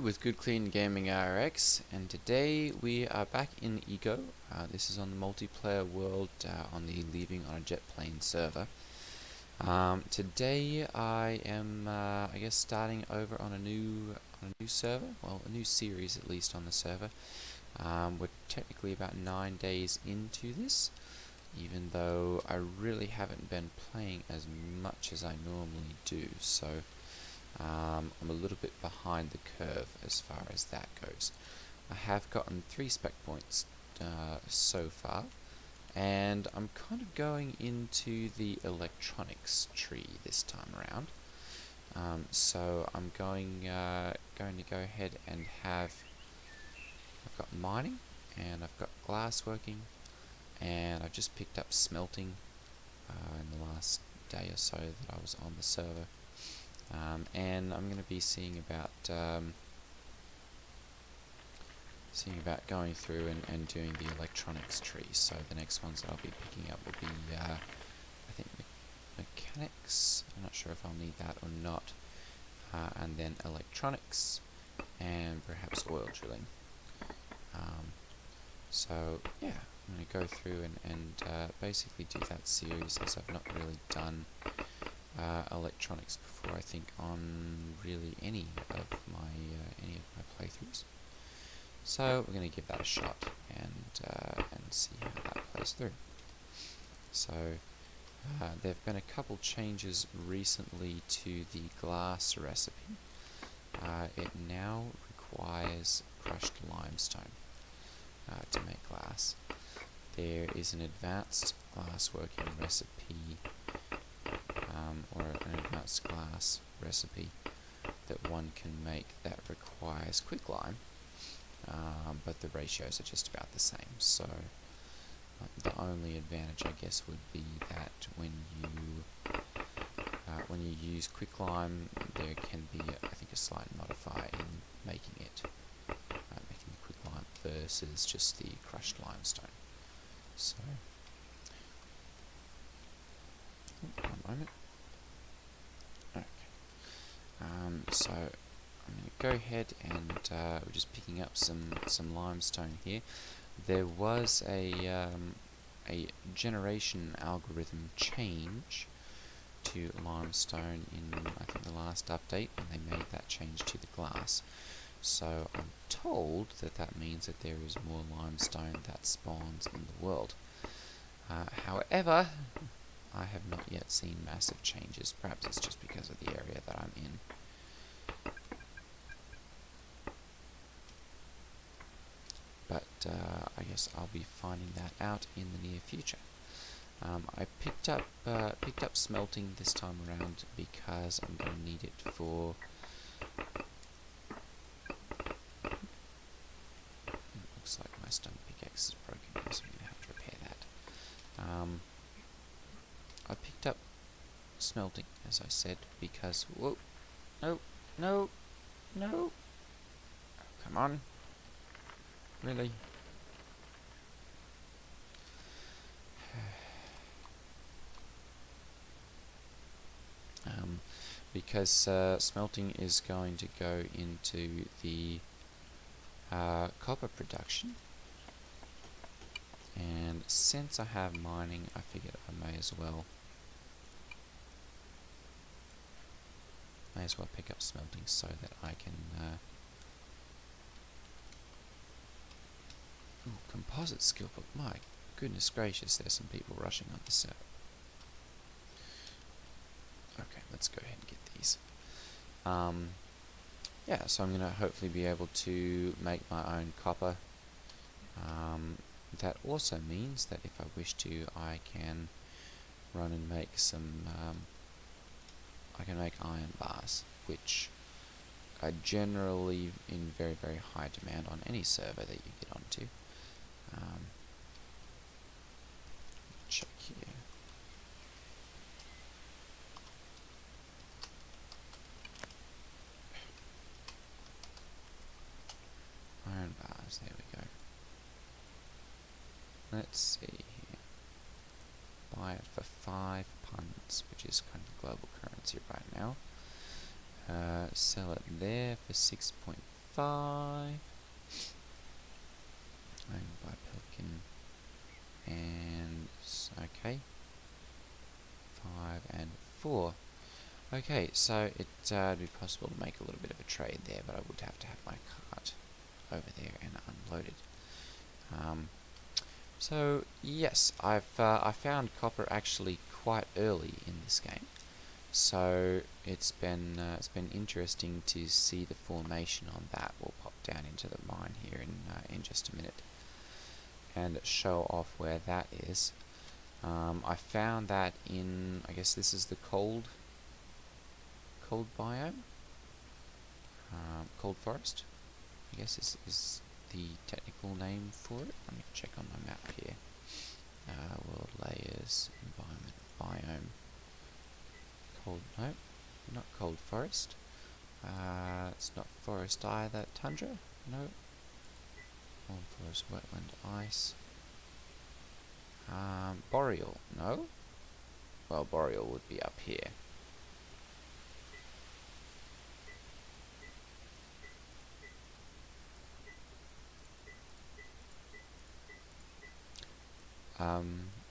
with Good Clean Gaming RX, and today we are back in Ego. This is on the multiplayer world on the Leaving on a Jet Plane server. Today I am, I guess, starting over on a new server. Well, a new series at least on the server. We're technically about 9 days into this, even though I really haven't been playing as much as I normally do. So. I'm a little bit behind the curve as far as that goes. I have gotten 3 spec points so far, and I'm kind of going into the electronics tree this time around. So I'm going to go ahead and I've got mining, and I've got glass working, and I've just picked up smelting in the last day or so that I was on the server. And I'm going to be seeing about going through and doing the electronics tree. So the next ones that I'll be picking up will be, I think, mechanics. I'm not sure if I'll need that or not. And then electronics, and perhaps oil drilling. So yeah, I'm going to go through and basically do that series, as I've not really done electronics before, I think, on really any of my playthroughs. So we're going to give that a shot and see how that plays through. So there have been a couple changes recently to the glass recipe. It now requires crushed limestone to make glass. There is an advanced glass working recipe, or an advanced glass recipe that one can make that requires quicklime, but the ratios are just about the same. So the only advantage, I guess, would be that when you use quicklime, there can be, I think, a slight modifier in making it, making the quicklime versus just the crushed limestone. So, one moment. So I'm going to go ahead and we're just picking up some limestone here. There was a generation algorithm change to limestone in, I think, the last update, when they made that change to the glass. So I'm told that means that there is more limestone that spawns in the world. However, I have not yet seen massive changes. Perhaps it's just because of the area that I'm in. But I guess I'll be finding that out in the near future. I picked up smelting this time around because I'm going to need it for. It looks like my stone pickaxe is broken, so I'm going to have to repair that. I picked up smelting, as I said, because whoa, no, oh, come on. Really? Because smelting is going to go into the copper production, and since I have mining, I figured I may as well pick up smelting so that I can composite skill book. My goodness gracious, there's some people rushing on the server. Okay, let's go ahead and get these. Yeah, so I'm going to hopefully be able to make my own copper. That also means that if I wish to, I can run and make some. I can make iron bars, which are generally in very, very high demand on any server that you get onto. Check here. Iron bars, there we go. Let's see here. Buy it for 5 punds, which is kind of global currency right now. Sell it there for 6.5 5. Owned by Pelican. And okay. 5 and 4. Okay, so it'd be possible to make a little bit of a trade there, but I would have to have my cart over there and unloaded. So yes, I found copper actually quite early in this game, so it's been interesting to see the formation on that. We'll pop down into the mine here in just a minute and show off where that is. I found that in, I guess this is the cold biome, cold forest, I guess is the technical name for it. Let me check on my map here. World layers, environment, biome, cold, no, not cold forest. It's not forest either. Tundra, no. Cold forest, wetland, ice. Boreal, no. Well, boreal would be up here.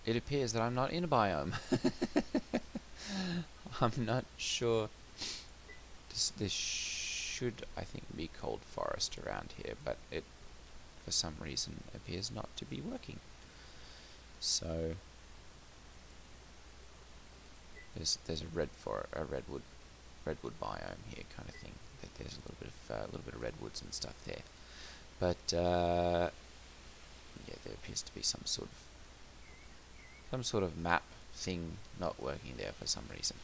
It appears that I'm not in a biome. I'm not sure. This should, I think, be cold forest around here, but it, for some reason, appears not to be working. So there's a redwood biome here, kind of thing. There's a little bit of redwoods and stuff there, but yeah, there appears to be some sort of map thing not working there for some reason.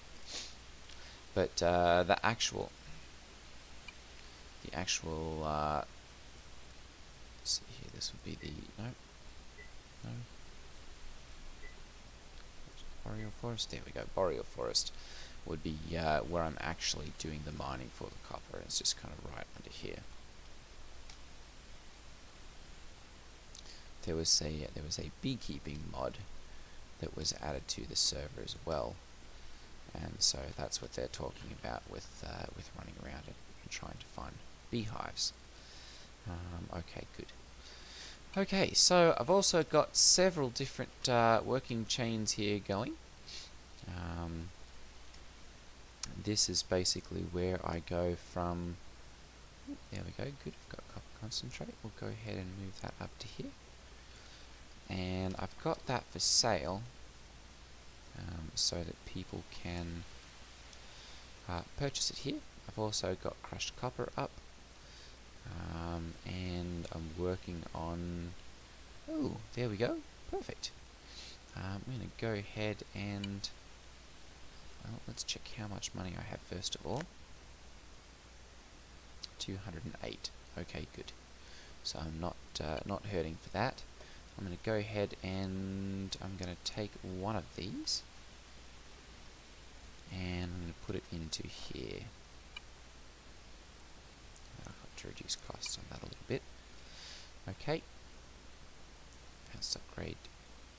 But the actual let's see here, this would be the no boreal forest. There we go. Boreal forest would be where I'm actually doing the mining for the copper. It's just kind of right under here. There was a beekeeping mod that was added to the server as well, and so that's what they're talking about with running around and trying to find beehives. Okay, good. Okay, so I've also got several different working chains here going. This is basically where I go from. There we go, good. I've got copper concentrate. We'll go ahead and move that up to here. And I've got that for sale, so that people can purchase it here. I've also got crushed copper up, and I'm working on, oh, there we go, perfect. I'm going to go ahead and, well, let's check how much money I have first of all. 208. Okay, good. So I'm not hurting for that. I'm going to go ahead and I'm going to take one of these and I'm going to put it into here. I've got to reduce costs on that a little bit. Okay. Let's upgrade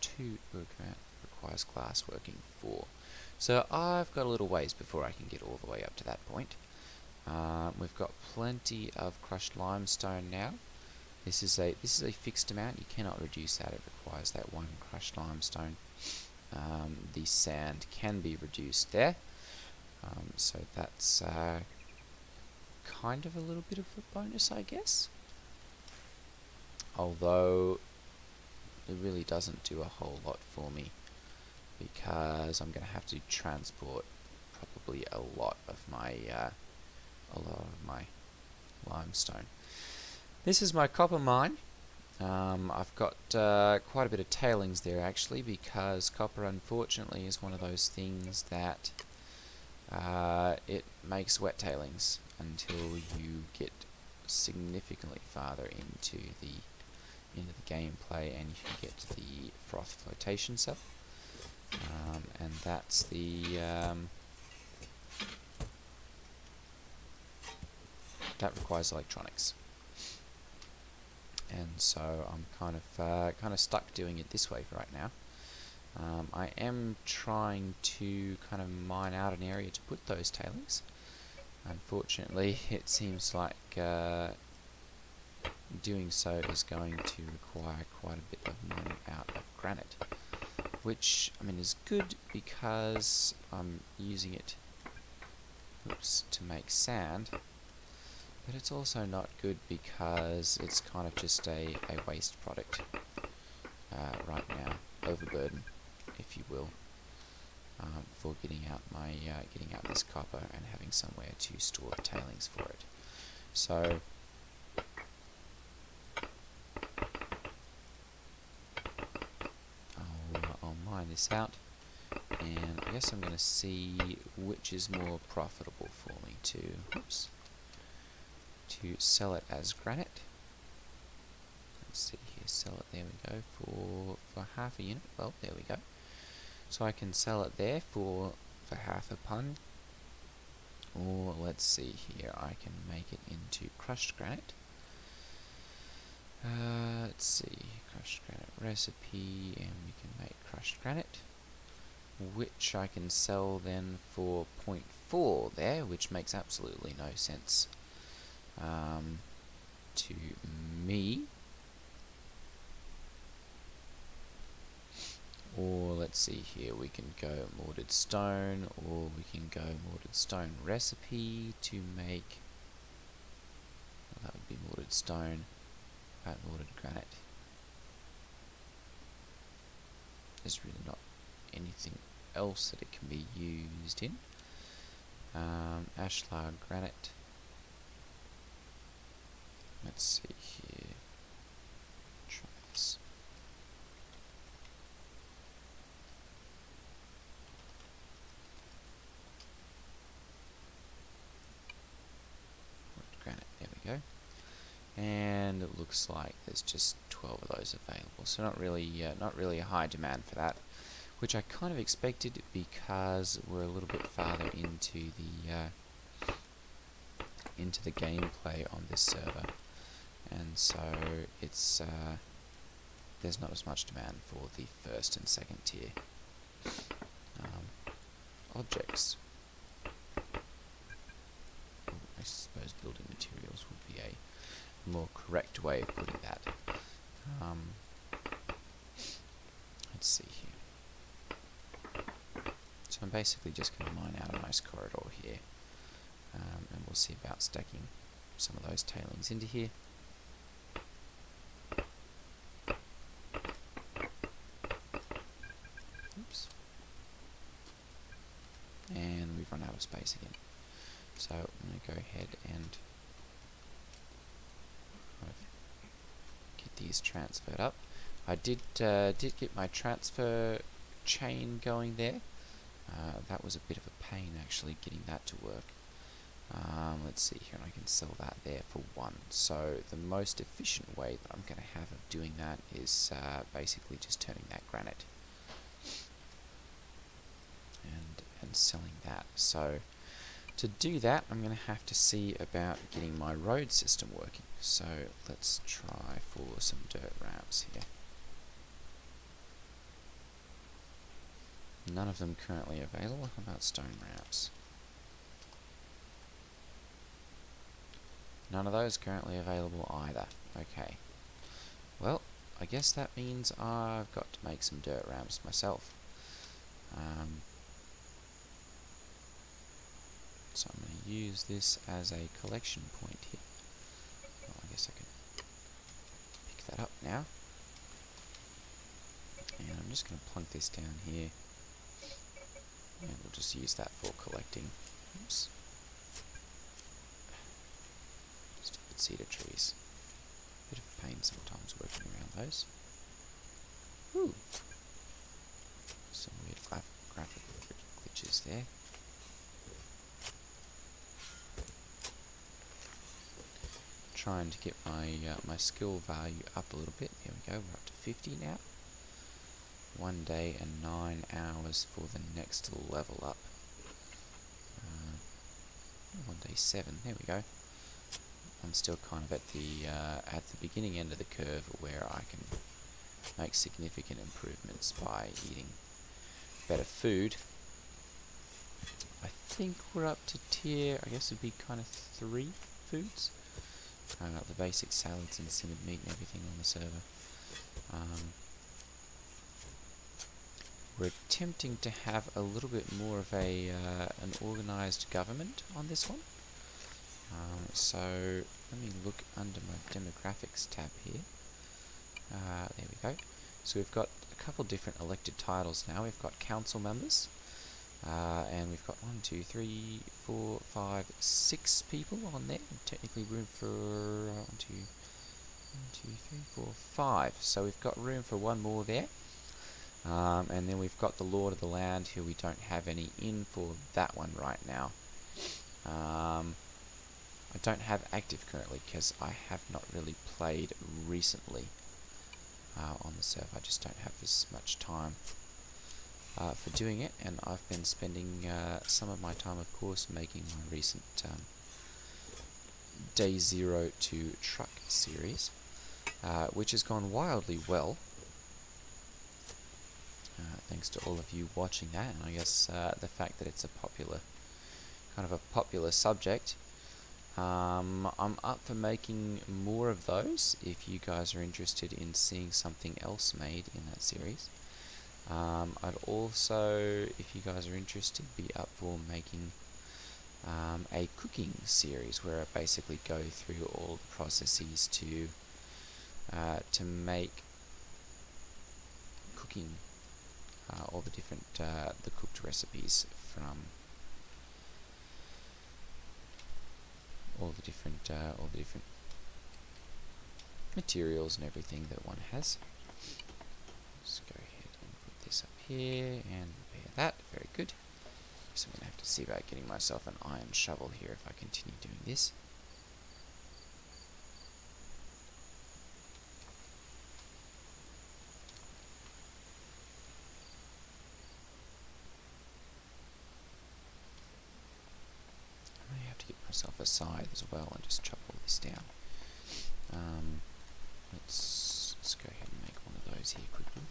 2 requires glass working 4. So I've got a little ways before I can get all the way up to that point. We've got plenty of crushed limestone now. This is a fixed amount. You cannot reduce that. It requires that 1 crushed limestone. The sand can be reduced there, so that's kind of a little bit of a bonus, I guess. Although it really doesn't do a whole lot for me, because I'm going to have to transport probably a lot of my limestone. This is my copper mine. I've got quite a bit of tailings there actually, because copper unfortunately is one of those things that it makes wet tailings until you get significantly farther into the gameplay and you can get to the froth flotation cell, and that's that requires electronics. And so I'm kind of stuck doing it this way right now. I am trying to kind of mine out an area to put those tailings. Unfortunately, it seems like doing so is going to require quite a bit of mining out of granite, which, I mean, is good because I'm using it to make sand, but it's also not good because it's kind of just a waste product right now, overburden, if you will, for getting out this copper and having somewhere to store the tailings for it. So I'll mine this out, and I guess I'm going to see which is more profitable for me to sell it as granite. Let's see here, sell it, there we go, for half a unit. Well, there we go. So I can sell it there for half a pun, or let's see here, I can make it into crushed granite. Let's see, crushed granite recipe, and we can make crushed granite, which I can sell then for 0.4 there, which makes absolutely no sense to me. Or let's see here, we can go mortared stone, or we can go mortared stone recipe to make, well, that would be mortared stone, but mortared granite. There's really not anything else that it can be used in. Ashlar granite. Let's see here. Try this. Granite, there we go. And it looks like there's just 12 of those available, so not really a high demand for that, which I kind of expected because we're a little bit farther into the gameplay on this server, and so it's there's not as much demand for the first and second tier objects. I suppose building materials would be a more correct way of putting that. Let's see here. So I'm basically just going to mine out a nice corridor here, and we'll see about stacking some of those tailings into here. Oops. And we've run out of space again. So I'm going to go ahead and get these transferred up. I did get my transfer chain going there. That was a bit of a pain actually getting that to work. Let's see here, and I can sell that there for 1. So the most efficient way that I'm going to have of doing that is basically just turning that granite and selling that. So to do that, I'm going to have to see about getting my road system working. So let's try for some dirt ramps here. None of them currently available. How about stone ramps? None of those currently available either. Okay. Well, I guess that means I've got to make some dirt ramps myself. So I'm going to use this as a collection point here. Well, I guess I can pick that up now. And I'm just going to plunk this down here. And we'll just use that for collecting. Oops. Stupid cedar trees. Bit of pain sometimes working around those. Ooh. Some weird graphical glitches there. Trying to get my skill value up a little bit. There we go, we're up to 50 now. 1 day and 9 hours for the next level up. 1 day 7, there we go. I'm still kind of at the beginning end of the curve where I can make significant improvements by eating better food. I think we're up to tier, I guess it'd be kind of 3 foods. the basic salads and simmered meat and everything on the server. We're attempting to have a little bit more of a an organised government on this one. So let me look under my demographics tab here. There we go. So we've got a couple different elected titles now. We've got council members, and we've got 1, 2, 3, 4, 5, 6 people on there. Technically room for 1, 2, 3, 4, 5. So we've got room for one more there. And then we've got the Lord of the Land, who we don't have any in for that one right now. I don't have active currently because I have not really played recently on the server. I just don't have as much time for doing it, and I've been spending some of my time, of course, making my recent Day Zero to Truck series, which has gone wildly well. Thanks to all of you watching that, and I guess the fact that it's a popular subject. I'm up for making more of those if you guys are interested in seeing something else made in that series. I'd also, if you guys are interested, be up for making a cooking series where I basically go through all the processes to make cooking, all the different the cooked recipes from all the different materials and everything that one has. Let's go ahead and put this up here and repair that. Very good. So I'm going to have to see about getting myself an iron shovel here if I continue doing this. I may have to get myself a scythe as well and just chop all this down. Let's go ahead and make one of those here quickly.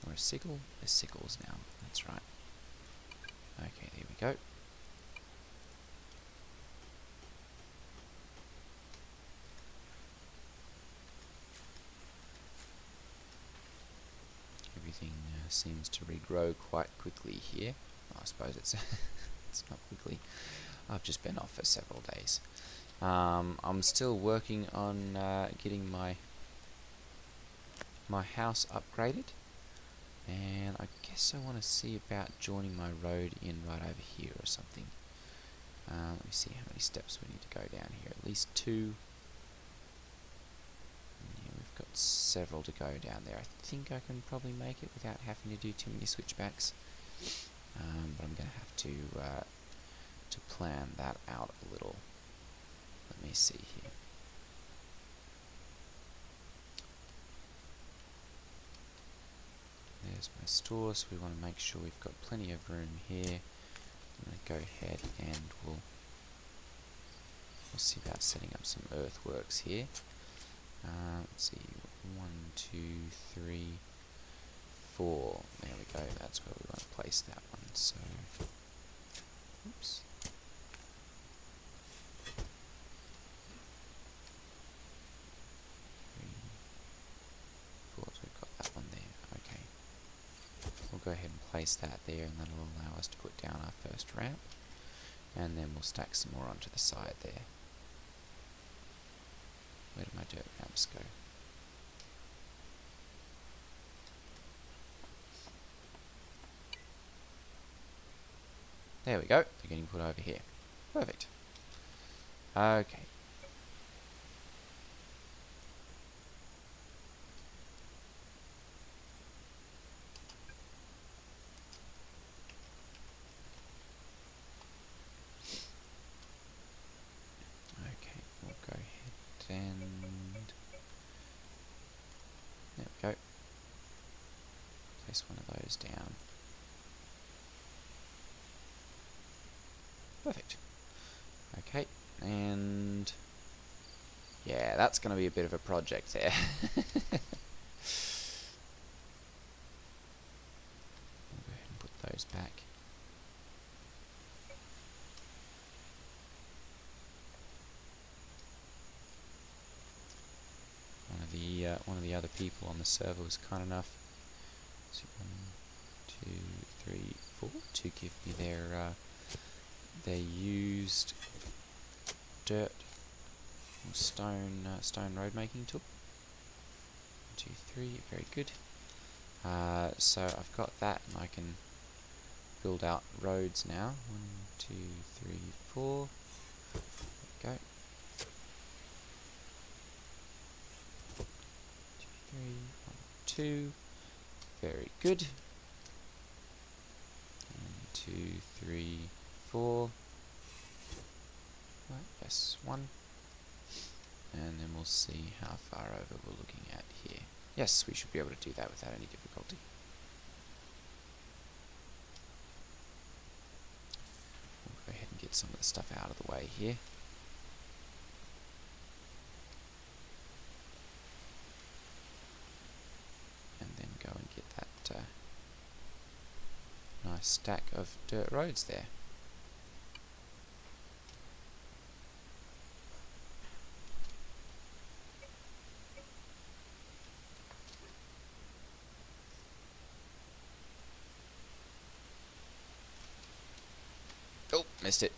Or a sickle? There's sickles now, that's right. Okay, there we go. Everything seems to regrow quite quickly here. I suppose it's it's not quickly. I've just been off for several days. I'm still working on getting my house upgraded, and I guess I want to see about joining my road in right over here or something. Let me see how many steps we need to go down here. At least 2. Yeah, we've got several to go down there. I think I can probably make it without having to do too many switchbacks, but I'm going to have to plan that out a little. Let me see here. There's my store, so we want to make sure we've got plenty of room here. I'm going to go ahead and we'll see about setting up some earthworks here. Let's see, 1, 2, 3, 4. There we go, that's where we want to place that one. So, oops. 3, 4, so we've got that one there. Okay. We'll go ahead and place that there, and that'll allow us to put down our first ramp, and then we'll stack some more onto the side there. Where did my dirt ramps go? There we go, they're getting put over here. Perfect. Okay. We'll go ahead and there we go. Place one of those down. Perfect. Okay, and yeah, that's going to be a bit of a project there. We'll go ahead and put those back. one of the other people on the server was kind enough to 1, 2, 3, 4 to give me their used dirt or stone road making tool. 1, 2, 3, very good. So I've got that, and I can build out roads now. 1, 2, 3, 4. There we go. 2, 3, 1, 2. Very good. 1, 2, 3, 4. Right, yes, 1. And then we'll see how far over we're looking at here. Yes, we should be able to do that without any difficulty. We'll go ahead and get some of the stuff out of the way here. And then go and get that nice stack of dirt roads there. Oh, missed it.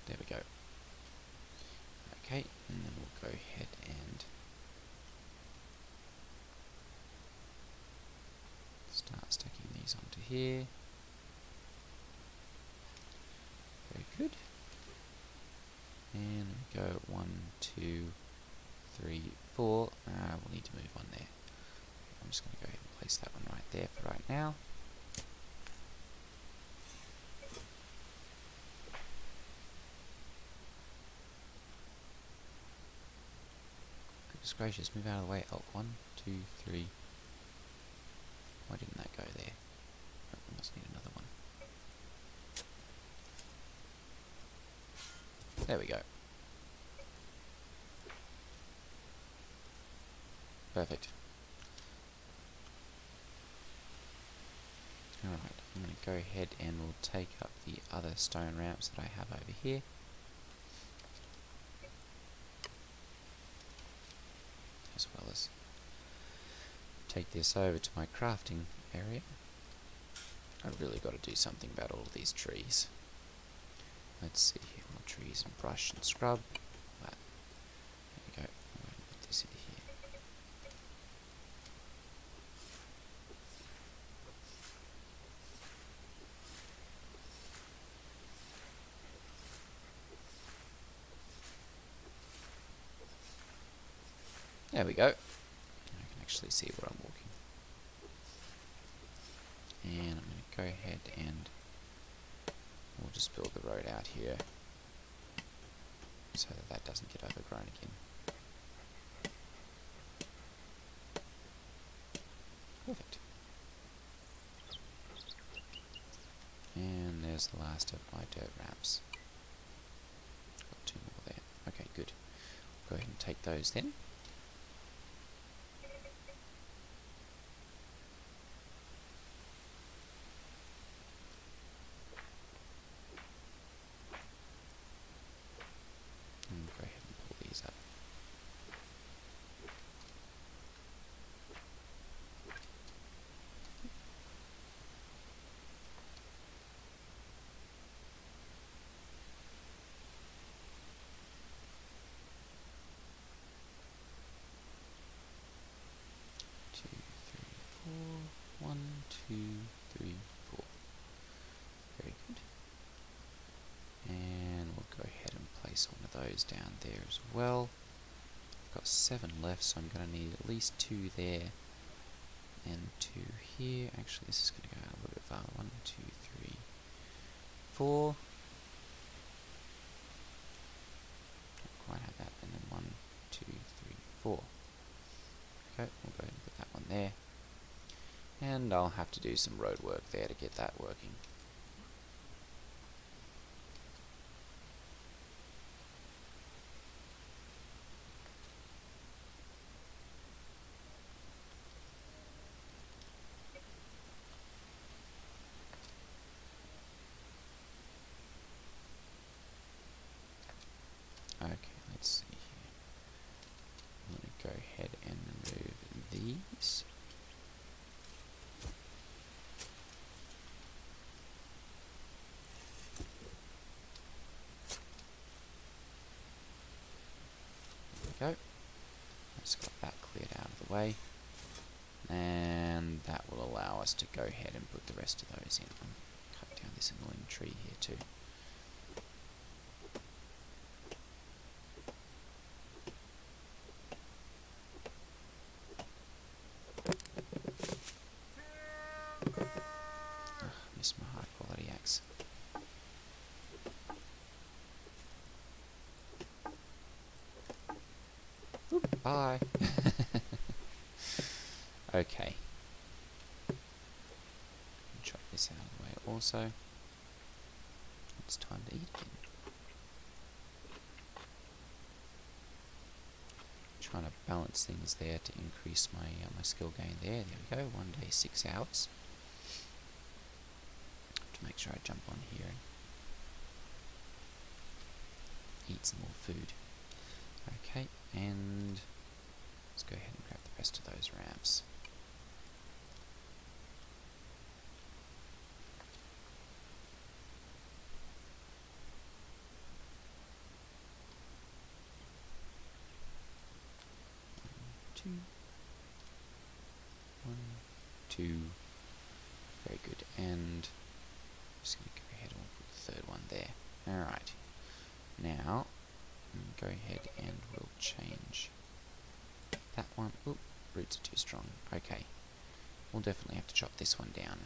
There we go. Okay, and then we'll go ahead and start stacking these onto here. Very good. And we go 1, 2, 3, 4. We'll need to move one there. I'm just going to go ahead and place that one right there for right now. Goodness gracious, move out of the way, Elk. 1, 2, 3. Why didn't that go there? Oh, we must need another one. There we go. Perfect. Alright, I'm going to go ahead and we'll take up the other stone ramps that I have over here. As well as take this over to my crafting area. I've really got to do something about all of these trees. Let's see here, more trees and brush and scrub. There we go. I'm going to put this in here. There we go. I can actually see where I'm walking. And I'm going to go ahead and we'll just build the road out here so that that doesn't get overgrown again. Perfect. And there's the last of my dirt ramps. Got 2 more there. Okay, good. Go ahead and take those then. And go ahead and pull these up. Two, three, 4. 1, 2, 3, 4. Very good. And we'll go ahead and place one of those down there as well. I've got 7 left, so I'm going to need at least 2 there and 2 here. Actually, this is going to go out a little bit farther. 1, 2, 3, 4. Don't quite have that. And then 1, 2, 3, 4. Okay, we'll go ahead and put that one there. And I'll have to do some road work there to get that working. way. And that will allow us to go ahead and put the rest of those in. I'll cut down this annoying tree here too. Missed my high quality axe. Oop, bye. Okay. Chop this out of the way also. It's time to eat again. Trying to balance things there to increase my my skill gain there. There we go. 1 day 6 hours. To make sure I jump on here and eat some more food. Okay, and let's go ahead and grab the rest of those ramps. One, two, very good, and I'm just going to go ahead and we'll put the third one there. Alright, now go ahead and we'll change that one. Oop, roots are too strong. Okay, we'll definitely have to chop this one down.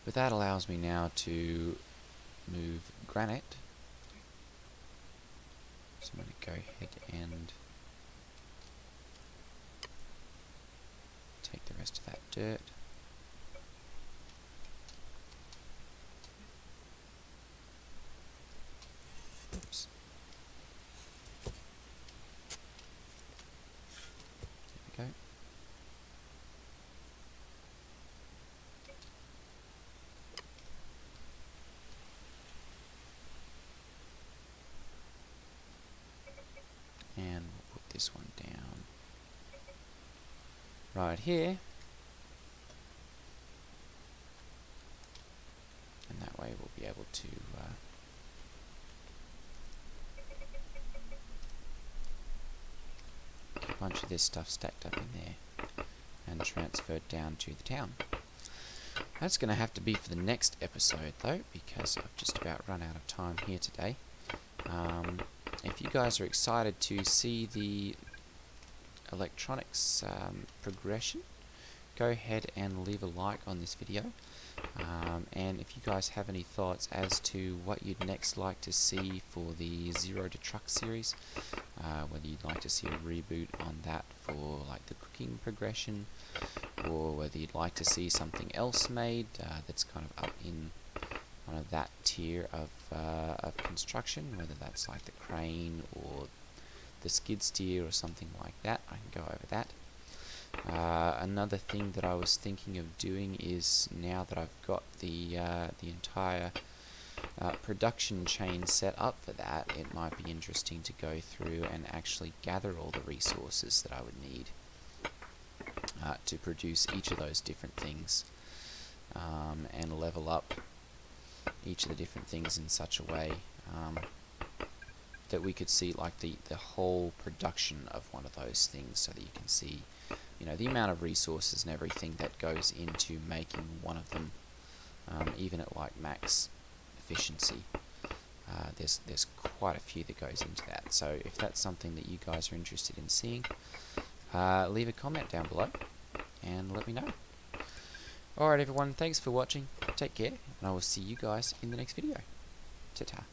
But that allows me now to move granite. So I'm going to go ahead and take the rest of that dirt. Oops. There we go. And we'll put this one down right here. And that way we'll be able to get a bunch of this stuff stacked up in there and transferred down to the town. That's going to have to be for the next episode though, because I've just about run out of time here today. If you guys are excited to see the electronics progression, go ahead and leave a like on this video. And if you guys have any thoughts as to what you'd next like to see for the Zero to Truck series, whether you'd like to see a reboot on that for like the cooking progression, or whether you'd like to see something else made that's kind of up in kind of that tier of construction, whether that's like the crane or the skid steer or something like that, I can go over that. Another thing that I was thinking of doing is, now that I've got the entire production chain set up for that, it might be interesting to go through and actually gather all the resources that I would need to produce each of those different things, and level up each of the different things in such a way that we could see like the whole production of one of those things, so that you can see, you know, the amount of resources and everything that goes into making one of them, even at like max efficiency. There's quite a few that goes into that. So if that's something that you guys are interested in seeing, leave a comment down below and let me know. Alright everyone, thanks for watching, take care, and I will see you guys in the next video. Ta-ta.